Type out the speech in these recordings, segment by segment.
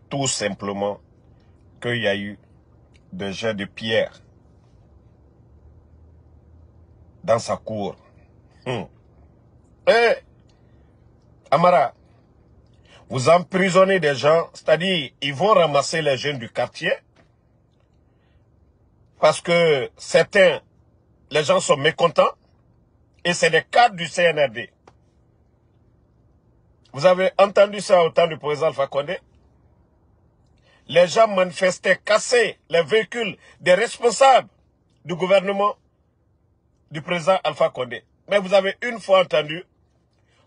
tout simplement qu'il y a eu des jets de pierre dans sa cour. Et, Amara, vous emprisonnez des gens, c'est-à-dire ils vont ramasser les jeunes du quartier parce que certains, les gens sont mécontents et c'est des cadres du CNRD. Vous avez entendu ça au temps du président Alpha Condé? Les gens manifestaient, cassaient les véhicules des responsables du gouvernement du président Alpha Condé. Mais vous avez une fois entendu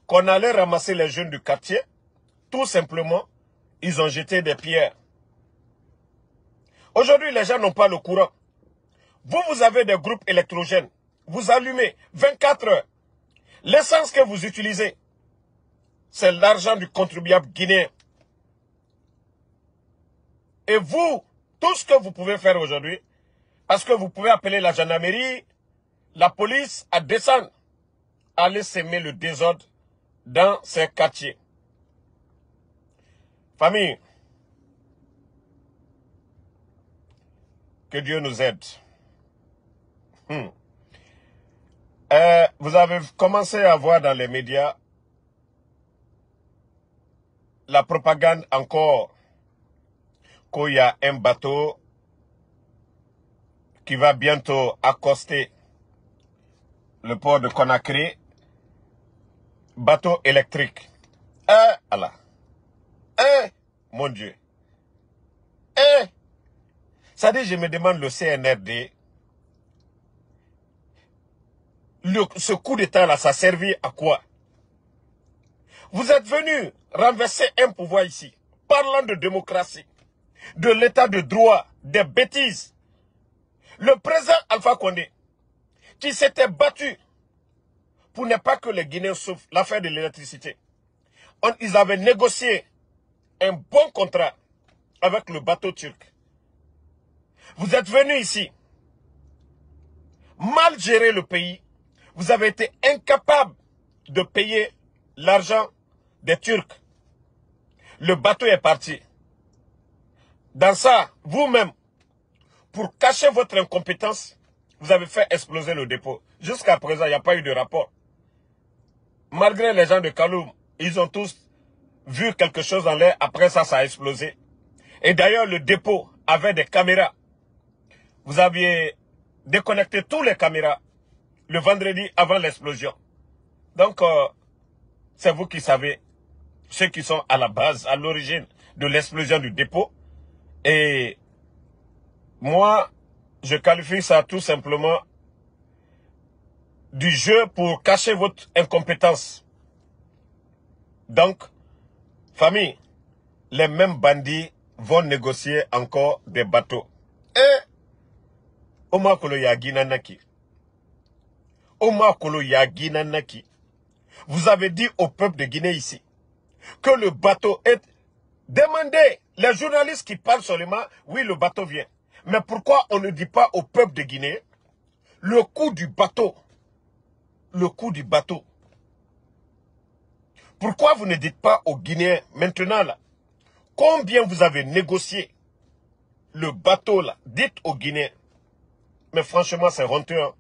qu'on allait ramasser les jeunes du quartier. Tout simplement, ils ont jeté des pierres. Aujourd'hui, les gens n'ont pas le courant. Vous avez des groupes électrogènes. Vous allumez 24 heures. L'essence que vous utilisez, c'est l'argent du contribuable guinéen. Et vous, tout ce que vous pouvez faire aujourd'hui, parce que vous pouvez appeler la gendarmerie, la police à descendre, aller s'aimer le désordre dans ces quartiers. Famille, que Dieu nous aide. Vous avez commencé à voir dans les médias la propagande encore qu'il y a un bateau qui va bientôt accoster le port de Conakry, bateau électrique. Allah. Mon Dieu. Ça dit, je me demande le CNRD, ce coup d'état-là, ça servait à quoi? Vous êtes venu renverser un pouvoir ici, parlant de démocratie, de l'état de droit, des bêtises. Le président Alpha Condé, qui s'était battu pour ne pas que les Guinéens souffrent l'affaire de l'électricité. Ils avaient négocié un bon contrat avec le bateau turc. Vous êtes venu ici, mal gérer le pays. Vous avez été incapable de payer l'argent des Turcs. Le bateau est parti. Dans ça, vous-même, pour cacher votre incompétence, vous avez fait exploser le dépôt. Jusqu'à présent, il n'y a pas eu de rapport. Malgré les gens de Kaloum, ils ont tous vu quelque chose en l'air. Après ça, ça a explosé. Et d'ailleurs, le dépôt avait des caméras. Vous aviez déconnecté tous les caméras le vendredi avant l'explosion. Donc, c'est vous qui savez, ceux qui sont à la base, à l'origine de l'explosion du dépôt. Et moi, je qualifie ça tout simplement du jeu pour cacher votre incompétence. Donc, famille, les mêmes bandits vont négocier encore des bateaux. Et Omakolo Yagi Nanaki. Omakolo Yagi Nanaki. Vous avez dit au peuple de Guinée ici que le bateau est... Demandez les journalistes qui parlent seulement, oui, le bateau vient. Mais pourquoi on ne dit pas au peuple de Guinée le coût du bateau? Le coût du bateau. Pourquoi vous ne dites pas aux Guinéens maintenant là, combien vous avez négocié le bateau là? Dites aux Guinéens. Mais franchement, c'est honteux. Hein?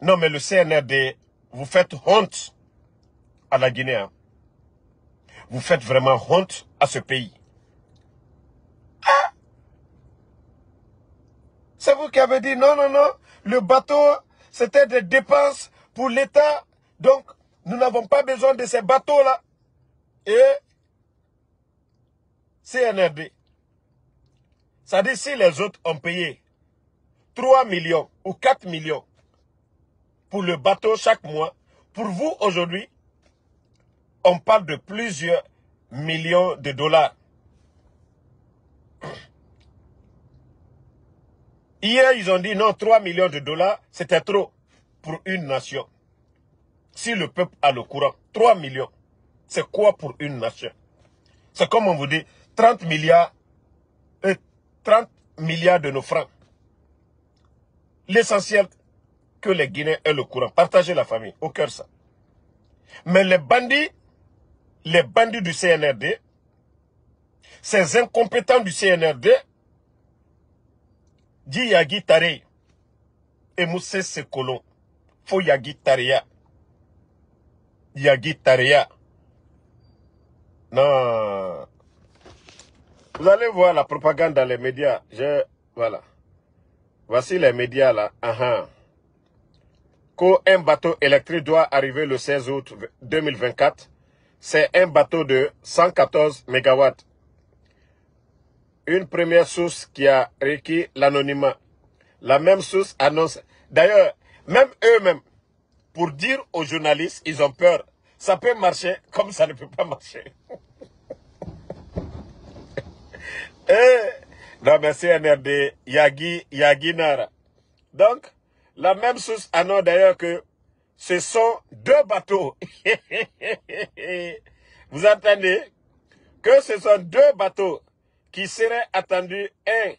Non, mais le CNRD, vous faites honte à la Guinée. Hein? Vous faites vraiment honte à ce pays. Ah! C'est vous qui avez dit non, non, non. Le bateau, c'était des dépenses pour l'État. Donc, nous n'avons pas besoin de ces bateaux-là. Et CNRD. Ça dit si les autres ont payé 3 millions ou 4 millions pour le bateau chaque mois, pour vous aujourd'hui, on parle de plusieurs millions de dollars. Hier, ils ont dit non, 3 millions de dollars, c'était trop pour une nation. Si le peuple a le courant, 3 millions, c'est quoi pour une nation? C'est comme on vous dit, 30 milliards de nos francs. L'essentiel, que les Guinéens aient le courant. Partagez la famille, au cœur ça. Mais les bandits du CNRD, ces incompétents du CNRD, dit Yagi Tare et Moussé Sekolon, faut Yagi Tareya. Yagi Tareya. Non. Vous allez voir la propagande dans les médias. Voilà. Voici les médias là. Qu'un bateau électrique doit arriver le 16 août 2024. C'est un bateau de 114 MW. Une première source qui a requis l'anonymat. La même source annonce. D'ailleurs, même eux-mêmes, pour dire aux journalistes, ils ont peur. Ça peut marcher comme ça ne peut pas marcher. Non, mais CNRD, Yagi Nara. Donc, la même source annonce d'ailleurs que ce sont deux bateaux. Vous entendez? Que ce sont deux bateaux qui seraient attendus. Un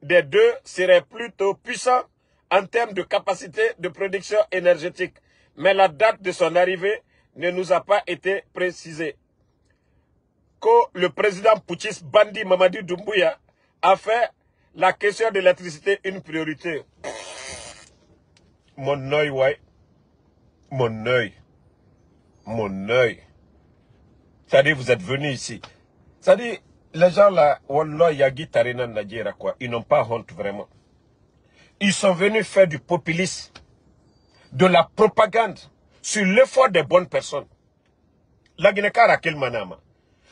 des deux serait plutôt puissant en termes de capacité de production énergétique. Mais la date de son arrivée ne nous a pas été précisée. Que le président putschiste Bandi Mamadi Doumbouya a fait la question de l'électricité une priorité. Mon œil, ouais. Mon œil. Mon œil. C'est-à-dire, vous êtes venus ici. C'est-à-dire, les gens là, Wallah, Yagi Tarena Nadjera, quoi, ils n'ont pas honte vraiment. Ils sont venus faire du populisme, de la propagande sur l'effort des bonnes personnes. La Guinée-Cara, quel manama.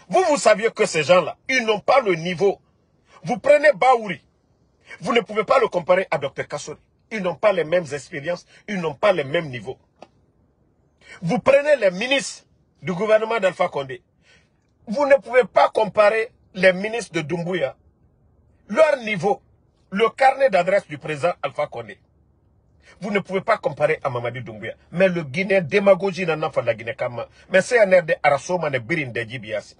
Vous saviez que ces gens-là, ils n'ont pas le niveau. Vous prenez Baouri, vous ne pouvez pas le comparer à Dr Kassori. Ils n'ont pas les mêmes expériences, ils n'ont pas les mêmes niveaux. Vous prenez les ministres du gouvernement d'Alpha Condé. Vous ne pouvez pas comparer les ministres de Doumbouya. Leur niveau, le carnet d'adresse du président Alpha Condé. Vous ne pouvez pas comparer à Mamadi Doumbouya. Mais le Guinéen démagogie n'en fait la Guinée Kama. Mais c'est un air de Arasoma ne Birin de Djibiasi.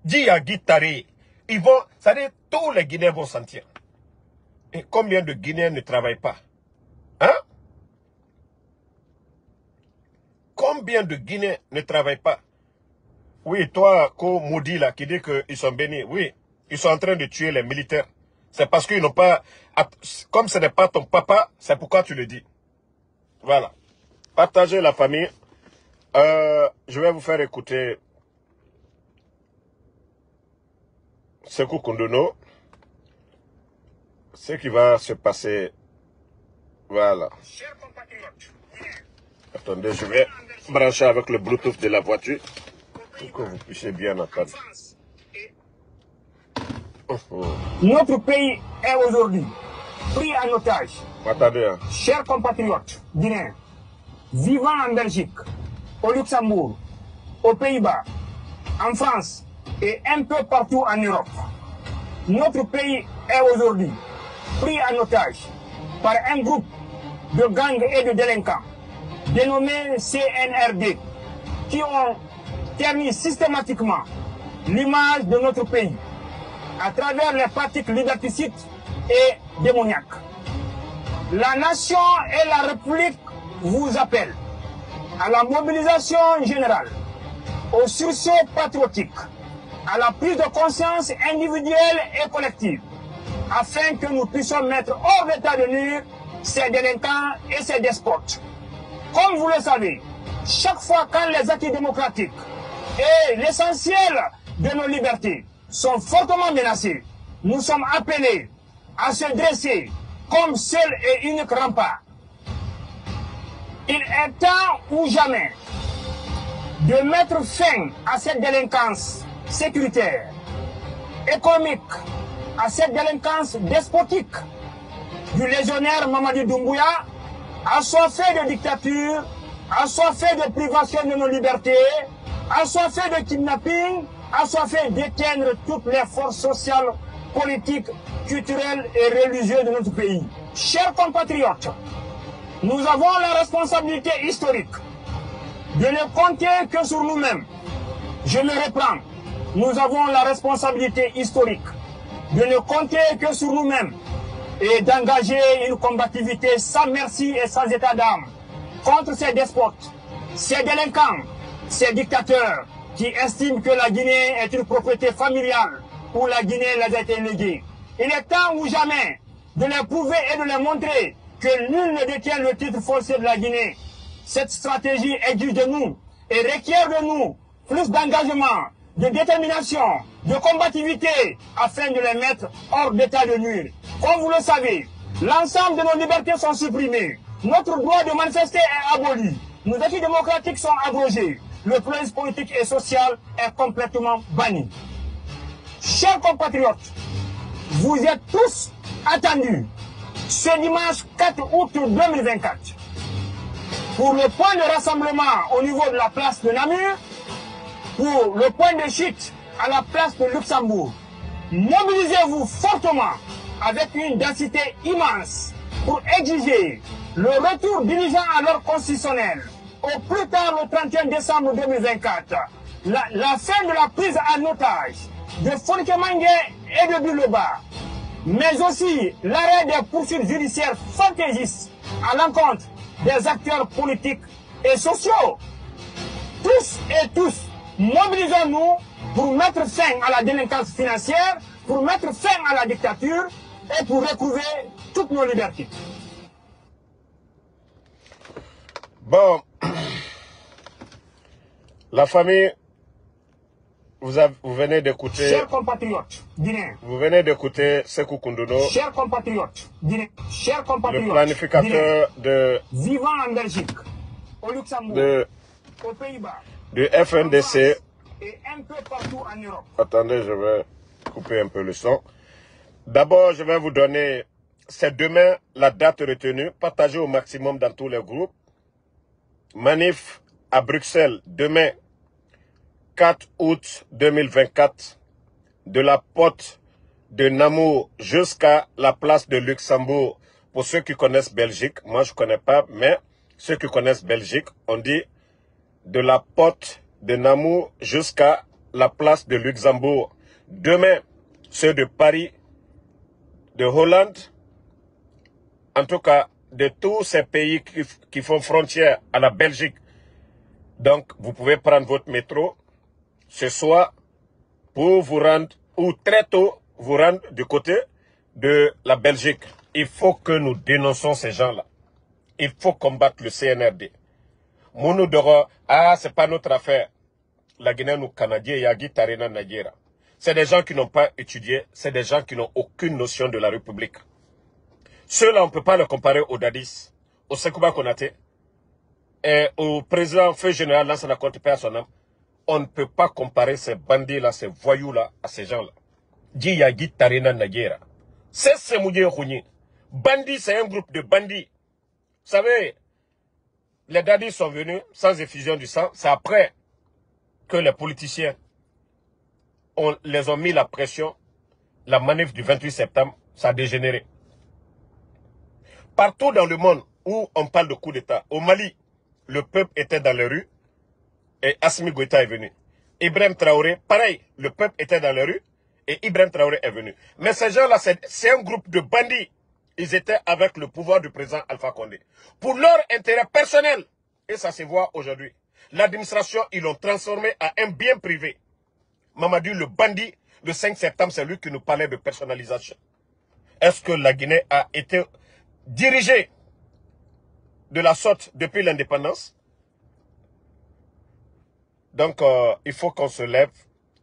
Yagi Tare. Ils vont, c'est-à-dire tous les Guinéens vont sentir. Et combien de Guinéens ne travaillent pas? Hein? Combien de Guinéens ne travaillent pas? Oui, toi, Ko Moudi là, qui dit qu'ils sont bénis. Oui, ils sont en train de tuer les militaires. C'est parce qu'ils n'ont pas... Comme ce n'est pas ton papa, c'est pourquoi tu le dis. Voilà. Partagez la famille. Je vais vous faire écouter Sekou Koundono. Ce qui va se passer. Voilà. Chers compatriotes, Attendez, je vais brancher avec le Bluetooth de la voiture pour que vous puissiez bien entendre. Notre pays est aujourd'hui pris en otage. Attendez. Hein. Chers compatriotes guinéens, vivant en Belgique, au Luxembourg, aux Pays-Bas, en France et un peu partout en Europe, notre pays est aujourd'hui pris en otage par un groupe de gangs et de délinquants dénommés CNRD qui ont terni systématiquement l'image de notre pays à travers les pratiques liberticides et démoniaques. La nation et la République vous appellent à la mobilisation générale, au sursaut patriotique, à la prise de conscience individuelle et collective, afin que nous puissions mettre hors d'état de nuire ces délinquants et ces despotes. Comme vous le savez, chaque fois quand les acquis démocratiques et l'essentiel de nos libertés sont fortement menacés, nous sommes appelés à se dresser comme seul et unique rempart. Il est temps ou jamais de mettre fin à cette délinquance sécuritaire, économique, à cette délinquance despotique du légionnaire Mamadi Doumbouya, assoiffé de dictature, assoiffé de privation de nos libertés, assoiffé de kidnapping, assoiffé d'éteindre toutes les forces sociales, politiques, culturelles et religieuses de notre pays. Chers compatriotes, nous avons la responsabilité historique de ne compter que sur nous-mêmes. Je le reprends, nous avons la responsabilité historique de ne compter que sur nous-mêmes et d'engager une combativité sans merci et sans état d'âme contre ces despotes, ces délinquants, ces dictateurs qui estiment que la Guinée est une propriété familiale où la Guinée les a été léguée. Il est temps ou jamais de les prouver et de les montrer que nul ne détient le titre foncier de la Guinée. Cette stratégie exige de nous et requiert de nous plus d'engagement, de détermination, de combativité afin de les mettre hors d'état de nuire. Comme vous le savez, l'ensemble de nos libertés sont supprimées. Notre droit de manifester est aboli. Nos acquis démocratiques sont abrogés. Le pluralisme politique et social est complètement banni. Chers compatriotes, vous êtes tous attendus ce dimanche 4 août 2024 pour le point de rassemblement au niveau de la place de Namur, pour le point de chute à la place de Luxembourg. Mobilisez-vous fortement avec une densité immense pour exiger le retour dirigeant à l'ordre constitutionnel au plus tard le 31 décembre 2024, la fin de la prise en otage de Fonkemangue et de Biloba, mais aussi l'arrêt des poursuites judiciaires fantaisistes à l'encontre des acteurs politiques et sociaux. Tous et tous, mobilisons-nous pour mettre fin à la délinquance financière, pour mettre fin à la dictature et pour retrouver toutes nos libertés. Bon, la famille, vous venez d'écouter... Chers compatriotes guinéens. Vous venez d'écouter Sékou Koundono. Chers compatriotes guinéens. Chers compatriotes le planificateur guinéens, vivant en Belgique, au Luxembourg, aux Pays-Bas, du FNDC. Et un peu partout en Europe. Attendez, je vais couper un peu le son. D'abord, je vais vous donner, c'est demain la date retenue, partagée au maximum dans tous les groupes. Manif à Bruxelles, demain, 4 août 2024, de la porte de Namur jusqu'à la place de Luxembourg. Pour ceux qui connaissent Belgique, moi je ne connais pas, mais ceux qui connaissent Belgique, on dit de la porte de Namur jusqu'à la place de Luxembourg. Demain, ceux de Paris, de Hollande, en tout cas de tous ces pays qui font frontière à la Belgique. Donc, vous pouvez prendre votre métro ce soir pour vous rendre, ou très tôt, vous rendre du côté de la Belgique. Il faut que nous dénonçons ces gens-là. Il faut combattre le CNRD. Mounou Doro, c'est pas notre affaire. La Guinée, nous, Canadiens, Yagi, Tarena, Nagira. C'est des gens qui n'ont pas étudié, c'est des gens qui n'ont aucune notion de la République. Ceux-là, on ne peut pas les comparer aux Dadis, au Sekouba Konaté, et au président feu général Lansana Conté à son âme. On ne peut pas comparer ces bandits-là, ces voyous-là, à ces gens-là. Di Yagi, Tarena, Nagira. C'est Semoudje Rouni. Bandits, c'est un groupe de bandits. Vous savez, les Dadis sont venus sans effusion du sang. C'est après que les politiciens les ont mis la pression. La manif du 28 septembre, ça a dégénéré. Partout dans le monde où on parle de coup d'État, au Mali, le peuple était dans les rues et Assimi Goïta est venu. Ibrahim Traoré, pareil, le peuple était dans les rues et Ibrahim Traoré est venu. Mais ces gens-là, c'est un groupe de bandits. Ils étaient avec le pouvoir du président Alpha Condé. Pour leur intérêt personnel, et ça se voit aujourd'hui, l'administration, ils l'ont transformé en un bien privé. Mamadou, le bandit, le 5 septembre, c'est lui qui nous parlait de personnalisation. Est-ce que la Guinée a été dirigée de la sorte depuis l'indépendance? Donc, il faut qu'on se lève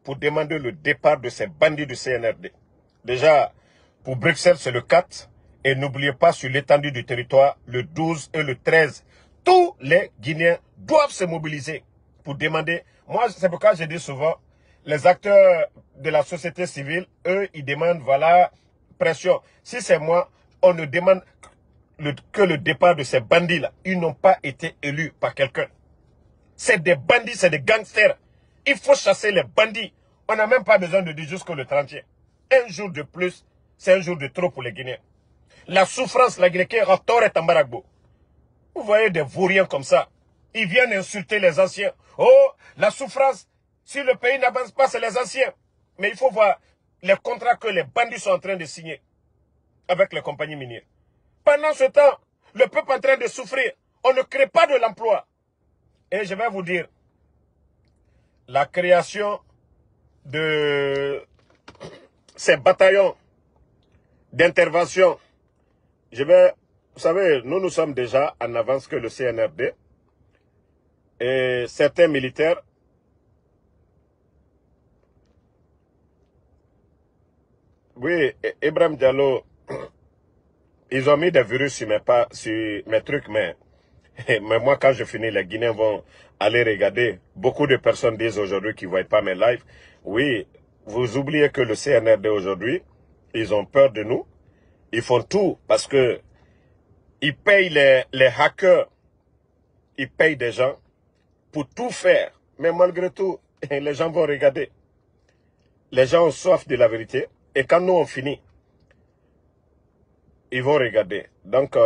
pour demander le départ de ces bandits du CNRD. Déjà, pour Bruxelles, c'est le 4. Et n'oubliez pas, sur l'étendue du territoire, le 12 et le 13, tous les Guinéens doivent se mobiliser pour demander. Moi, c'est pourquoi je dis souvent, les acteurs de la société civile, eux, ils demandent, voilà, pression. Si c'est moi, on ne demande que le départ de ces bandits-là. Ils n'ont pas été élus par quelqu'un. C'est des bandits, c'est des gangsters. Il faut chasser les bandits. On n'a même pas besoin de dire jusqu'au 31. Un jour de plus, c'est un jour de trop pour les Guinéens. La souffrance, la Guinée, Raptor et Tambaragbo. Vous voyez des vauriens comme ça. Ils viennent insulter les anciens. Oh, la souffrance, si le pays n'avance pas, c'est les anciens. Mais il faut voir les contrats que les bandits sont en train de signer avec les compagnies minières. Pendant ce temps, le peuple est en train de souffrir. On ne crée pas de l'emploi. Et je vais vous dire, la création de ces bataillons d'intervention. Vous savez, nous sommes déjà en avance que le CNRD et certains militaires oui, Ibrahim Diallo, ils ont mis des virus sur mes trucs, mais moi, quand je finis, les Guinéens vont aller regarder. Beaucoup de personnes disent aujourd'hui qu'ils ne voient pas mes lives. Oui, vous oubliez que le CNRD aujourd'hui, ils ont peur de nous. Ils font tout parce que ils payent les hackers. Ils payent des gens pour tout faire. Mais malgré tout, les gens vont regarder. Les gens ont soif de la vérité. Et quand nous on finit, ils vont regarder. Donc,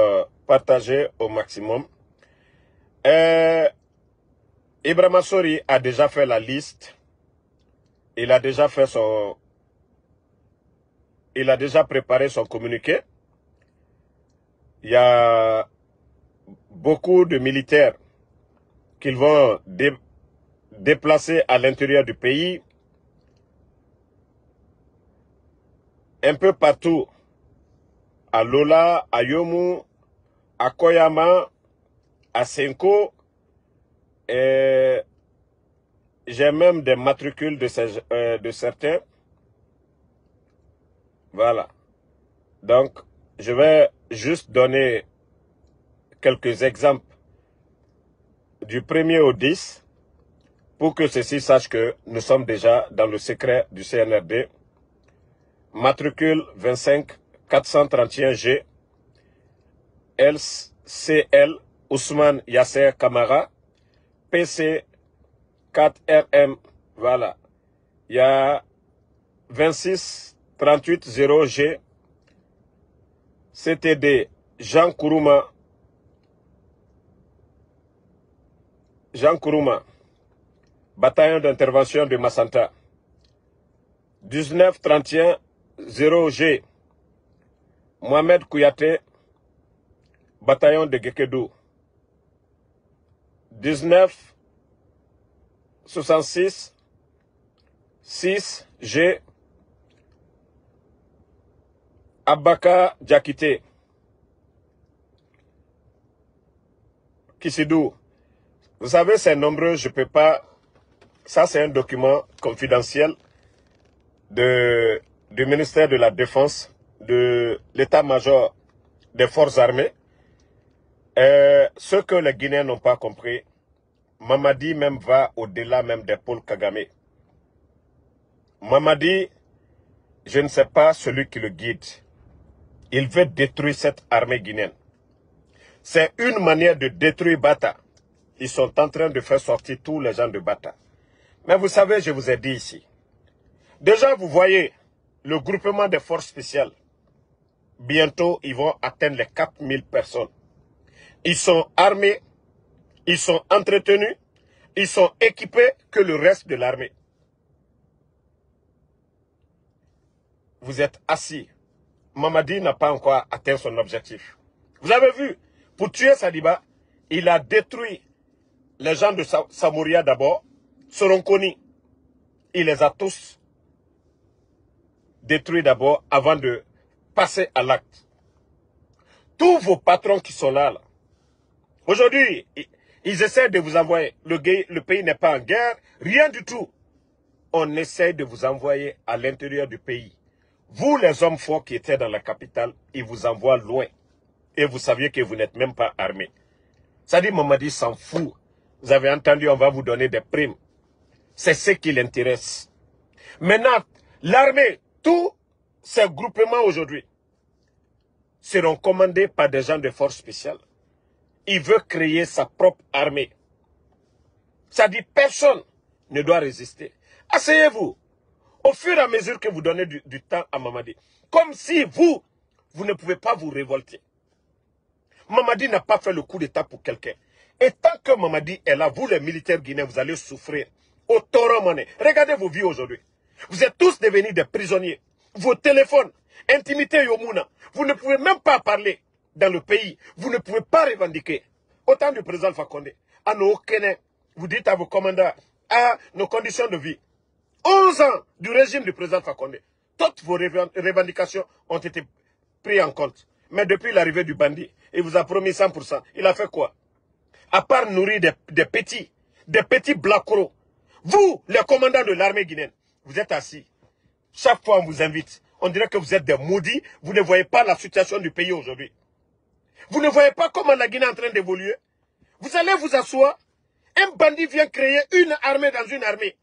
partagez au maximum. Ibrahima Sori a déjà fait la liste. Il a déjà préparé son communiqué. Il y a beaucoup de militaires qu'ils vont déplacer à l'intérieur du pays. Un peu partout. À Lola, à Yomu, à Koyama, à Senko. Et j'ai même des matricules de certains. Voilà. Donc, je vais juste donner quelques exemples du 1er au 10 pour que ceux-ci sachent que nous sommes déjà dans le secret du CNRD. Matricule 25 431G LCL Ousmane Yasser Kamara PC 4RM. Voilà. Il y a 26 38 0G CTD Jean Kourouma. Bataillon d'intervention de Massanta. 19 31 0G Mohamed Kouyaté, bataillon de Gekedou. 19 66 6G Abaka Diakité. Kissidou. Vous savez, c'est nombreux, je ne peux pas. Ça, c'est un document confidentiel du ministère de la Défense, de l'état-major des forces armées. Ce que les Guinéens n'ont pas compris, Mamadi même va au-delà même des Paul Kagame. Mamadi, je ne sais pas celui qui le guide. Il veut détruire cette armée guinéenne. C'est une manière de détruire Bata. Ils sont en train de faire sortir tous les gens de Bata. Mais vous savez, je vous ai dit ici. Déjà, vous voyez le groupement des forces spéciales. Bientôt, ils vont atteindre les 4000 personnes. Ils sont armés, ils sont entretenus, ils sont équipés que le reste de l'armée. Vous êtes assis. Mamadi n'a pas encore atteint son objectif. Vous avez vu, pour tuer Sadiba, il a détruit les gens de Samouria d'abord, Soronkoni. Il les a tous détruits d'abord avant de passer à l'acte. Tous vos patrons qui sont là, aujourd'hui, ils essaient de vous envoyer. Le pays n'est pas en guerre, rien du tout. On essaie de vous envoyer à l'intérieur du pays. Vous, les hommes forts qui étaient dans la capitale, ils vous envoient loin. Et vous saviez que vous n'êtes même pas armés. Ça dit, Mamadi s'en fout. Vous avez entendu, on va vous donner des primes. C'est ce qui l'intéresse. Maintenant, l'armée, tous ces groupements aujourd'hui seront commandés par des gens de force spéciale. Il veut créer sa propre armée. Ça dit, personne ne doit résister. Asseyez-vous. Au fur et à mesure que vous donnez du temps à Mamadi. Comme si vous ne pouvez pas vous révolter. Mamadi n'a pas fait le coup d'état pour quelqu'un. Et tant que Mamadi est là, vous les militaires guinéens, vous allez souffrir. Au taureau mané. Regardez vos vies aujourd'hui. Vous êtes tous devenus des prisonniers. Vos téléphones, intimité Yomuna. Vous ne pouvez même pas parler dans le pays. Vous ne pouvez pas revendiquer. Autant du président Fakonde. À nos Kénè, vous dites à vos commandants, à nos conditions de vie. 11 ans du régime du président Fakonde. Toutes vos revendications ont été prises en compte. Mais depuis l'arrivée du bandit, il vous a promis 100%. Il a fait quoi? À part nourrir des petits blacros. Vous, les commandants de l'armée guinéenne, vous êtes assis. Chaque fois on vous invite, on dirait que vous êtes des maudits. Vous ne voyez pas la situation du pays aujourd'hui. Vous ne voyez pas comment la Guinée est en train d'évoluer. Vous allez vous asseoir. Un bandit vient créer une armée dans une armée.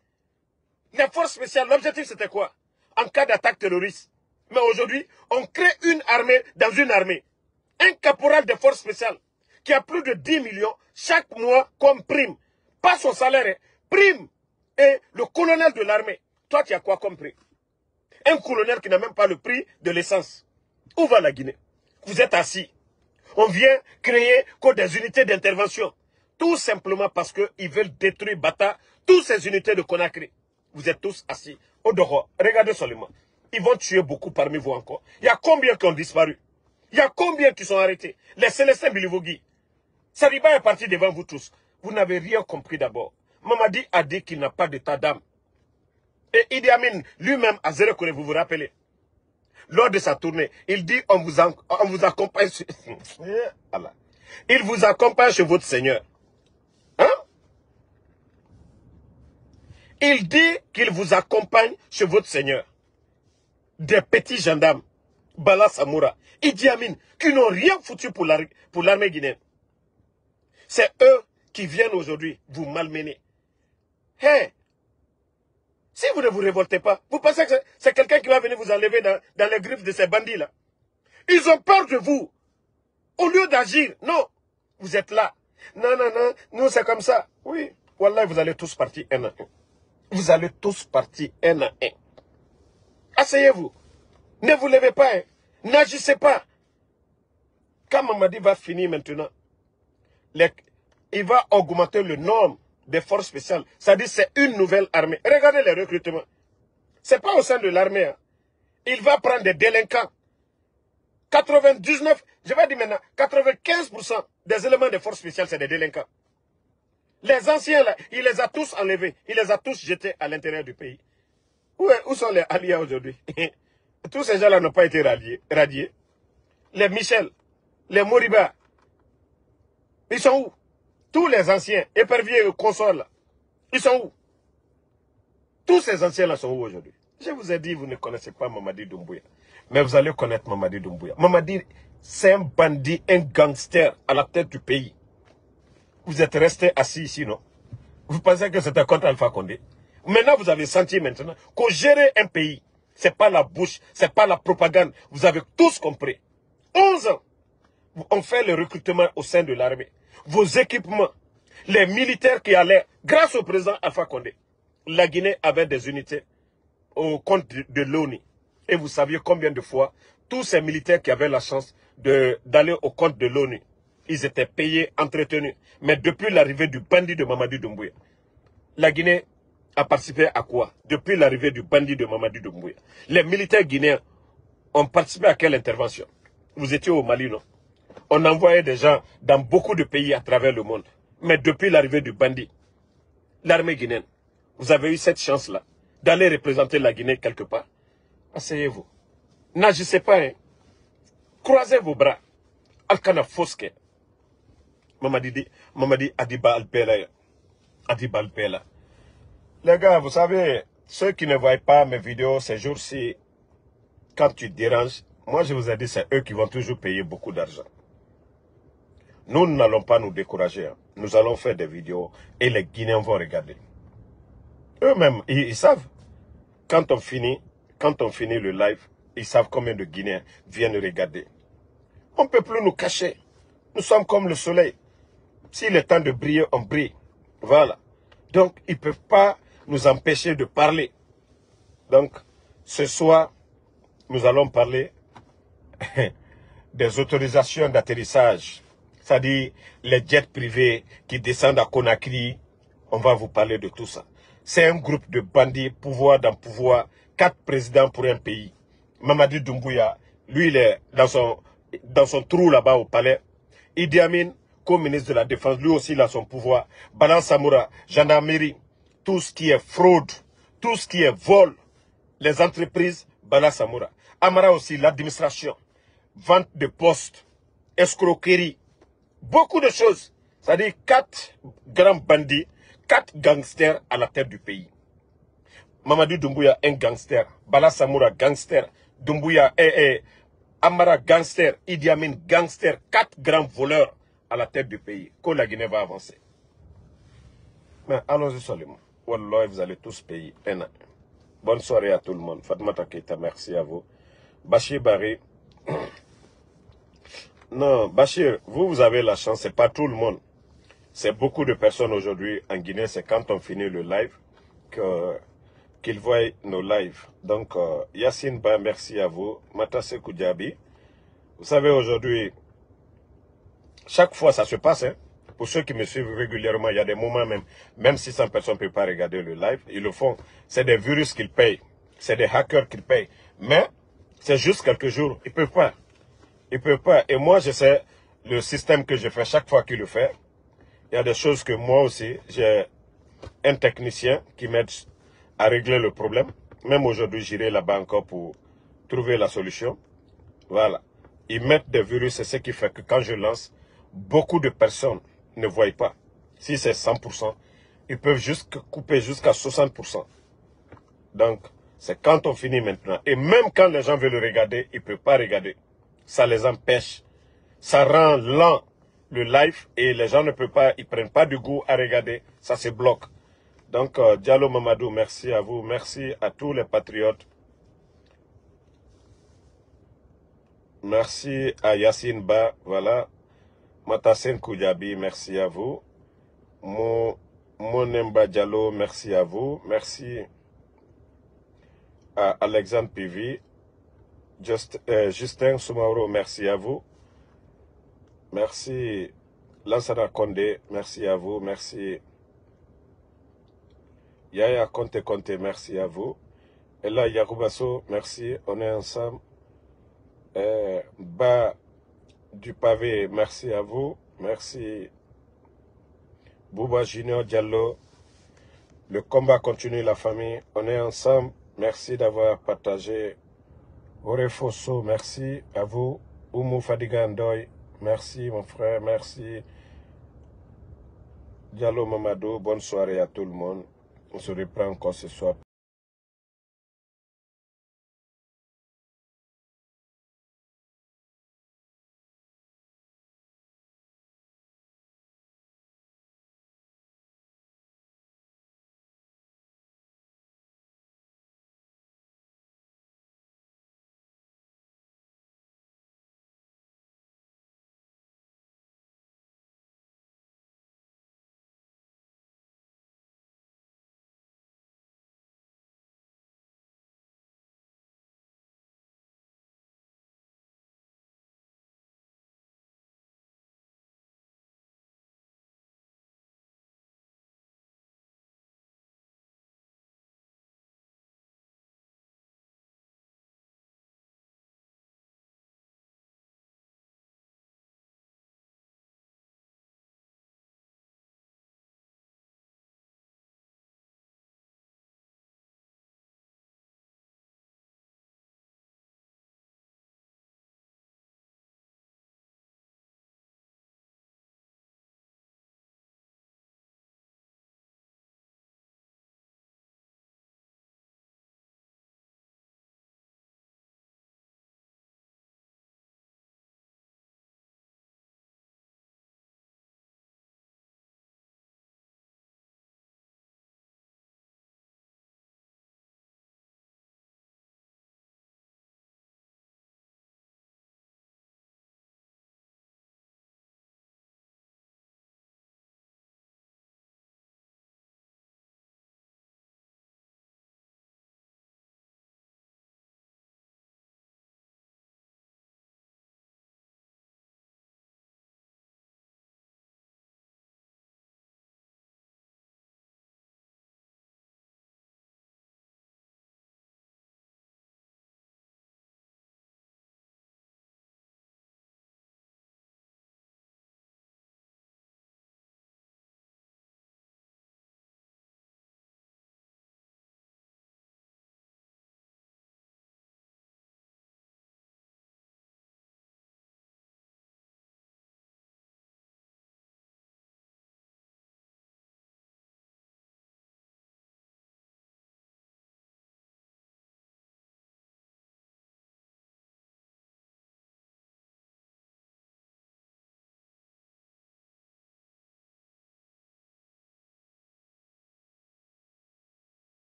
Les forces spéciales, l'objectif c'était quoi? En cas d'attaque terroriste. Mais aujourd'hui, on crée une armée dans une armée. Un caporal de forces spéciales qui a plus de 10 millions chaque mois comme prime. Pas son salaire, hein. Prime. Et le colonel de l'armée. Toi, tu as quoi comme prix? Un colonel qui n'a même pas le prix de l'essence. Où va la Guinée? Vous êtes assis. On vient créer que des unités d'intervention. Tout simplement parce qu'ils veulent détruire Bata, toutes ces unités de Conakry. Vous êtes tous assis au dehors. Regardez seulement. Ils vont tuer beaucoup parmi vous encore. Il y a combien qui ont disparu? Il y a combien qui sont arrêtés? Les Célestins Bilivogui. Saliba est parti devant vous tous. Vous n'avez rien compris d'abord. Mamadi a dit qu'il n'a pas d'état d'âme. Et Idi Amin lui-même a zéro connu, vous vous rappelez. Lors de sa tournée, il dit on vous accompagne. Il vous accompagne chez votre Seigneur. Hein? Il dit qu'il vous accompagne chez votre Seigneur. Des petits gendarmes, Bala Samoura, Idi Amin, qui n'ont rien foutu pour l'armée guinéenne. C'est eux qui viennent aujourd'hui vous malmener. Hey, si vous ne vous révoltez pas, vous pensez que c'est quelqu'un qui va venir vous enlever dans les griffes de ces bandits-là? Ils ont peur de vous. Au lieu d'agir, non, vous êtes là. Non, non, non, nous c'est comme ça. Oui, wallah, vous allez tous partir un à un. Vous allez tous partir un à un. Asseyez-vous. Ne vous levez pas. Hein. N'agissez pas. Quand Mamadi va finir maintenant, il va augmenter le nombre des forces spéciales. C'est-à-dire c'est une nouvelle armée. Regardez les recrutements. Ce n'est pas au sein de l'armée. Hein. Il va prendre des délinquants. 99, je vais dire maintenant, 95% des éléments des forces spéciales, c'est des délinquants. Les anciens, là, il les a tous enlevés. Il les a tous jetés à l'intérieur du pays. Où sont les alliés aujourd'hui? Tous ces gens-là n'ont pas été radiés. Les Michel, les Moriba, ils sont où? Tous les anciens, éperviers et consorts là, ils sont où? Tous ces anciens-là sont où aujourd'hui? Je vous ai dit, vous ne connaissez pas Mamadi Doumbouya. Mais vous allez connaître Mamadi Doumbouya. Mamadi, c'est un bandit, un gangster à la tête du pays. Vous êtes restés assis ici, non? Vous pensez que c'était contre Alpha Condé? Maintenant, vous avez senti maintenant qu'au gérer un pays, c'est pas la bouche, c'est pas la propagande. Vous avez tous compris. 11 ans, on fait le recrutement au sein de l'armée. Vos équipements, les militaires qui allaient, grâce au président Alpha Condé, la Guinée avait des unités au compte de l'ONU. Et vous saviez combien de fois, tous ces militaires qui avaient la chance d'aller au compte de l'ONU, ils étaient payés, entretenus. Mais depuis l'arrivée du bandit de Mamadi Doumbouya, la Guinée a participé à quoi? Depuis l'arrivée du bandit de Mamadi Doumbouya, les militaires guinéens ont participé à quelle intervention? Vous étiez au Mali, non? On envoyait des gens dans beaucoup de pays à travers le monde. Mais depuis l'arrivée du bandit, l'armée guinéenne, vous avez eu cette chance-là d'aller représenter la Guinée quelque part. Asseyez-vous. N'agissez pas. Hein. Croisez vos bras. Alkana Foske. Mamadi Adiba Alpela. Adiba Alpela. Les gars, vous savez, ceux qui ne voient pas mes vidéos ces jours-ci, quand tu déranges, moi je vous ai dit, c'est eux qui vont toujours payer beaucoup d'argent. Nous n'allons pas nous décourager. Hein. Nous allons faire des vidéos et les Guinéens vont regarder. Eux-mêmes, ils savent. Quand on finit le live, ils savent combien de Guinéens viennent regarder. On ne peut plus nous cacher. Nous sommes comme le soleil. S'il est temps de briller, on brille. Voilà. Donc, ils ne peuvent pas nous empêcher de parler. Donc, ce soir, nous allons parler des autorisations d'atterrissage. C'est-à-dire les jets privés qui descendent à Conakry. On va vous parler de tout ça. C'est un groupe de bandits, pouvoir dans pouvoir, 4 présidents pour un pays. Mamadi Doumbouya, lui, il est dans son trou là-bas au palais. Idi Amin, co-ministre de la Défense, lui aussi, il a son pouvoir. Bala Samoura, gendarmerie, tout ce qui est fraude, tout ce qui est vol, les entreprises, Bala Samoura. Amara aussi, l'administration, vente de postes, escroquerie, beaucoup de choses. C'est-à-dire 4 grands bandits, 4 gangsters à la tête du pays. Mamadou Doumbouya, un gangster. Bala Samoura, gangster. Doumbouya, Amara, gangster. Idi Amin, gangster. 4 grands voleurs à la tête du pays. Que la Guinée va avancer. Mais allons-y seulement. Wallah, vous allez tous payer. Bonne soirée à tout le monde. Fatmata Keita, merci à vous. Bachir Barry. Non, Bachir, vous avez la chance. C'est pas tout le monde. C'est beaucoup de personnes aujourd'hui en Guinée. C'est quand on finit le live qu'ils voient nos lives. Donc, Yacine Ba, merci à vous. Matasse Koudjabi. Vous savez, aujourd'hui, chaque fois ça se passe, hein. Pour ceux qui me suivent régulièrement, il y a des moments même si 100 personnes ne peuvent pas regarder le live, ils le font. C'est des virus qu'ils payent. C'est des hackers qu'ils payent. Mais, c'est juste quelques jours. Ils ne peuvent pas. Ils ne peuvent pas. Et moi, je sais le système que je fais chaque fois qu'il le fait. Il y a des choses que moi aussi, j'ai un technicien qui m'aide à régler le problème. Même aujourd'hui, j'irai là-bas encore pour trouver la solution. Voilà. Ils mettent des virus, c'est ce qui fait que quand je lance, beaucoup de personnes ne voient pas. Si c'est 100%, ils peuvent juste couper jusqu'à 60%. Donc, c'est quand on finit maintenant. Et même quand les gens veulent regarder, ils ne peuvent pas regarder. Ça les empêche. Ça rend lent le live et les gens ne peuvent pas, ils ne prennent pas du goût à regarder. Ça se bloque. Donc, Diallo Mamadou, merci à vous. Merci à tous les patriotes. Merci à Yacine Ba, voilà. Matassen Koudjabi, merci à vous. Monemba Diallo, merci à vous. Merci à Alexandre Pivi. Justin Soumaoro, merci à vous. Merci Lansana Condé, merci à vous. Merci Yaya Conte, merci à vous. Et là, Yaroubasso, merci. On est ensemble. Bas du pavé, merci à vous. Merci Bouba Junior Diallo. Le combat continue, la famille. On est ensemble. Merci d'avoir partagé. Orefosso, merci à vous. Oumou Fadiga Ndoye, merci mon frère, merci. Diallo Mamadou, bonne soirée à tout le monde. On se reprend encore ce soir.